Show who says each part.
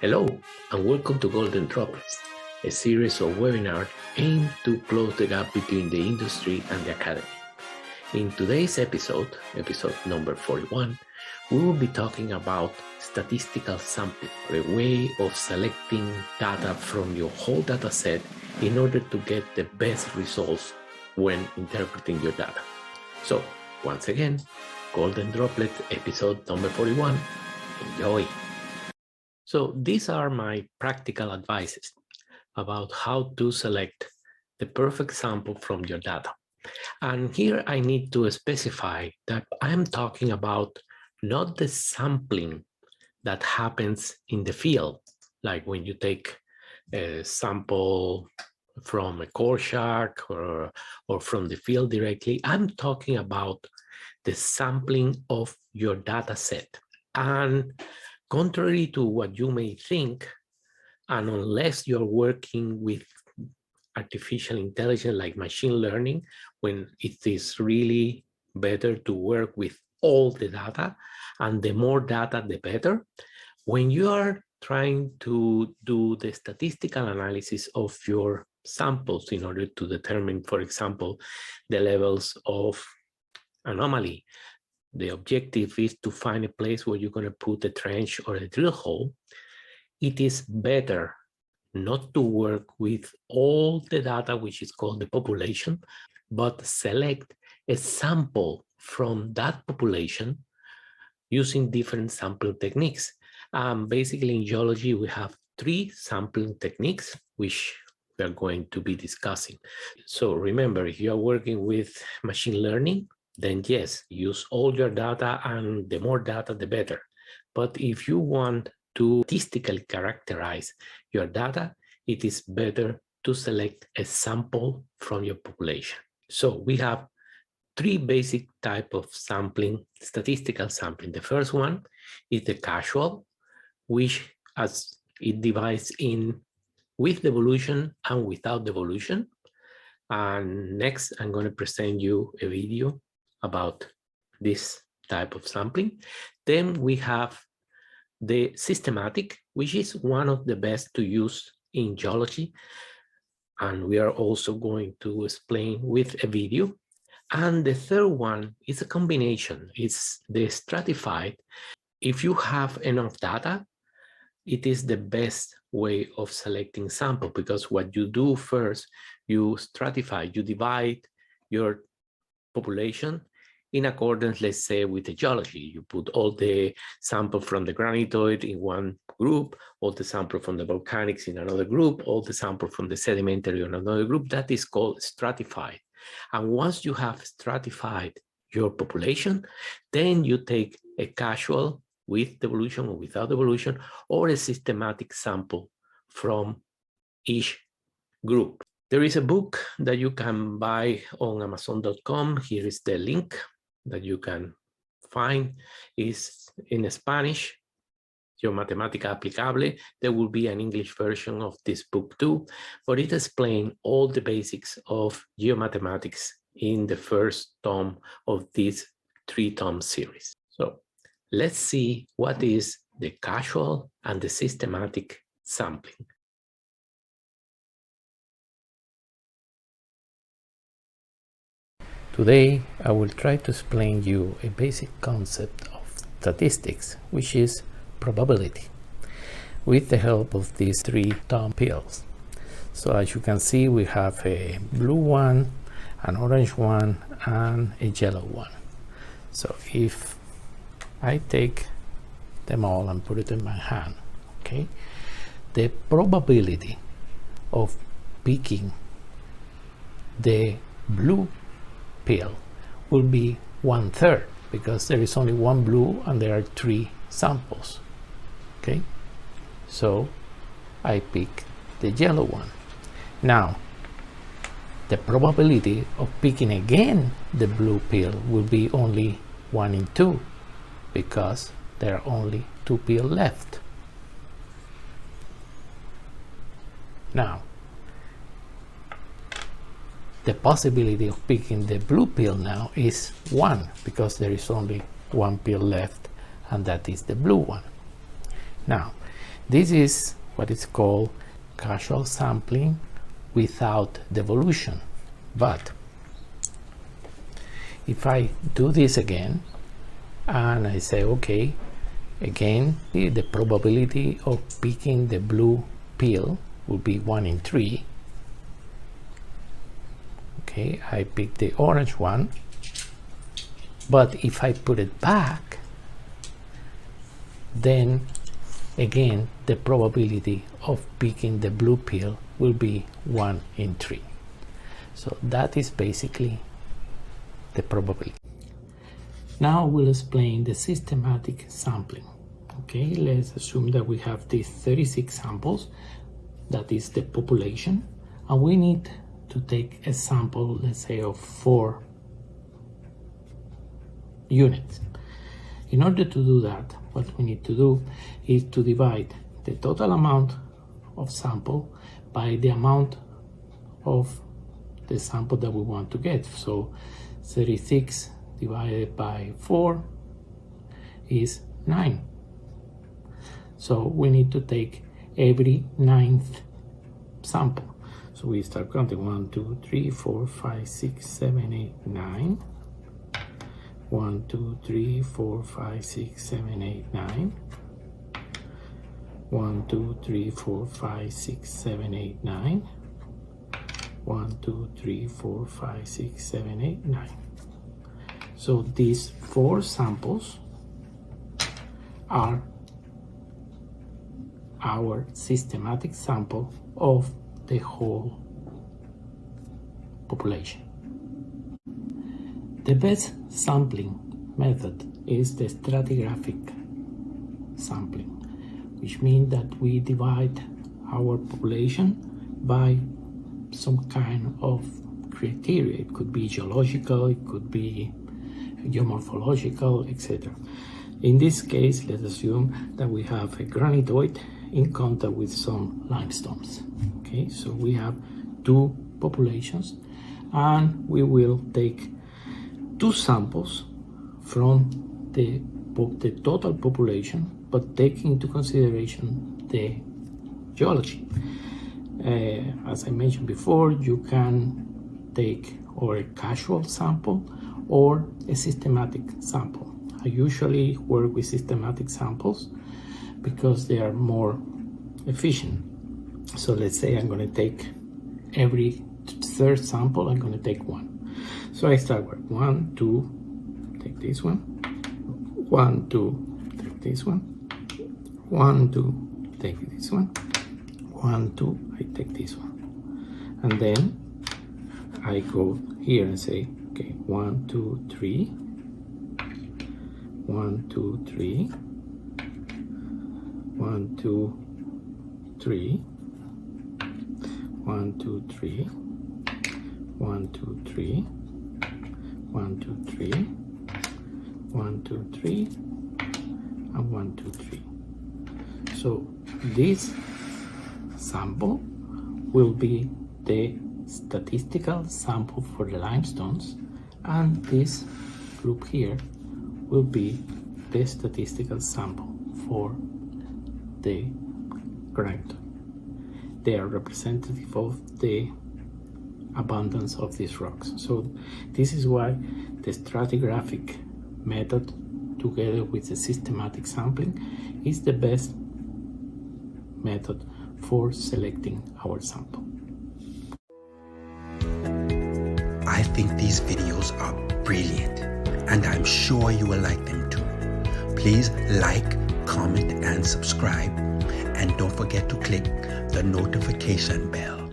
Speaker 1: Hello, and welcome to Golden Droplets, a series of webinars aimed to close the gap between the industry and the academy. In today's episode number 41, we will be talking about statistical sampling, a way of selecting data from your whole data set in order to get the best results when interpreting your data. So, once again, Golden Droplets, episode number 41. Enjoy! So these are my practical advices about how to select the perfect sample from your data. And here I need to specify that I'm talking about not the sampling that happens in the field, like when you take a sample from a core shark or from the field directly. I'm talking about the sampling of your data set. And contrary to what you may think, and unless you're working with artificial intelligence like machine learning, when it is really better to work with all the data, and the more data, the better. When you are trying to do the statistical analysis of your samples in order to determine, for example, the levels of anomaly, the objective is to find a place where you're going to put a trench or a drill hole. It is better not to work with all the data, which is called the population, but select a sample from that population using different sampling techniques. Basically, in geology, we have 3 sampling techniques, which we are going to be discussing. So remember, if you are working with machine learning, then yes, use all your data, and the more data, the better. But if you want to statistically characterize your data, it is better to select a sample from your population. So we have 3 basic types of sampling, statistical sampling. The first one is the casual, which as it divides in with devolution and without devolution. And next, I'm going to present you a video about this type of sampling. Then we have the systematic, which is one of the best to use in geology. And we are also going to explain with a video. And the third one is a combination. It's the stratified. If you have enough data, it is the best way of selecting sample, because what you do first, you stratify, you divide your population in accordance, let's say, with the geology. You put all the sample from the granitoid in one group, all the sample from the volcanics in another group, all the sample from the sedimentary in another group. That is called stratified. And once you have stratified your population, then you take a casual with devolution or without devolution, or a systematic sample from each group. There is a book that you can buy on Amazon.com. Here is the link that you can find. Is in Spanish, Geomatemática Aplicable. There will be an English version of this book too, but it explains all the basics of geomathematics in the first tome of this 3-tome series. So let's see what is the casual and the systematic sampling. Today, I will try to explain you a basic concept of statistics, which is probability, with the help of these 3-tome pills. So as you can see, we have a blue one, an orange one, and a yellow one. So if I take them all and put it in my hand, okay, the probability of picking the blue pill will be 1/3, because there is only one blue and there are 3 samples. Okay, so I pick the yellow one. Now the probability of picking again the blue pill will be only 1 in 2, because there are only 2 pills left. Now the possibility of picking the blue pill now is 1, because there is only 1 pill left, and that is the blue one. Now, This is what is called casual sampling without devolution. But if I do this again and I say, okay, again, the probability of picking the blue pill will be 1 in 3. Okay, I pick the orange one, but if I put it back, then again the probability of picking the blue pill will be 1 in 3. So that is basically the probability. Now we'll explain the systematic sampling. Okay, let's assume that we have these 36 samples, that is the population, and we need to take a sample, let's say, of 4 units. In order to do that, what we need to do is to divide the total amount of sample by the amount of the sample that we want to get. So 36 divided by 4 is 9. So we need to take every 9th sample. So we start counting 1, 2, 3, 4, 5, 6, 7, 8, 9. 1, 2, 3, 4, 5, 6, 7, 8, 9. 1, 2, 3, 4, 5, 6, 7, 8, 9. 1, 2, 3, 4, 5, 6, 7, 8, 9. So these 4 samples are our systematic sample of the whole population. The best sampling method is the stratigraphic sampling, which means that we divide our population by some kind of criteria. It could be geological, it could be geomorphological, etc. In this case, let's assume that we have a granitoid in contact with some limestones. Okay, so we have 2 populations, and we will take 2 samples from the total population, but taking into consideration the geology. As I mentioned before, you can take or a casual sample or a systematic sample. I usually work with systematic samples because they are more efficient. So let's say I'm going to take every 3rd sample, I'm going to take 1. So I start with 1, 2, take this one, 1, 2, take this one, 1, 2, take this one, 1, 2, I take this one. And then I go here and say, okay, 1, 2, 3, 1, 2, 3, 1, 2, 3, 1, 2, 3, 1, 2, 3, 1, 2, 3, 1, 2, 3, and 1, 2, 3. So this sample will be the statistical sample for the limestones, and this group here will be the statistical sample for the granite. They are representative of the abundance of these rocks. So this is why the stratigraphic method together with the systematic sampling is the best method for selecting our sample.
Speaker 2: I think these videos are brilliant, and I'm sure you will like them too. Please like, comment, and subscribe, and don't forget to click the notification bell.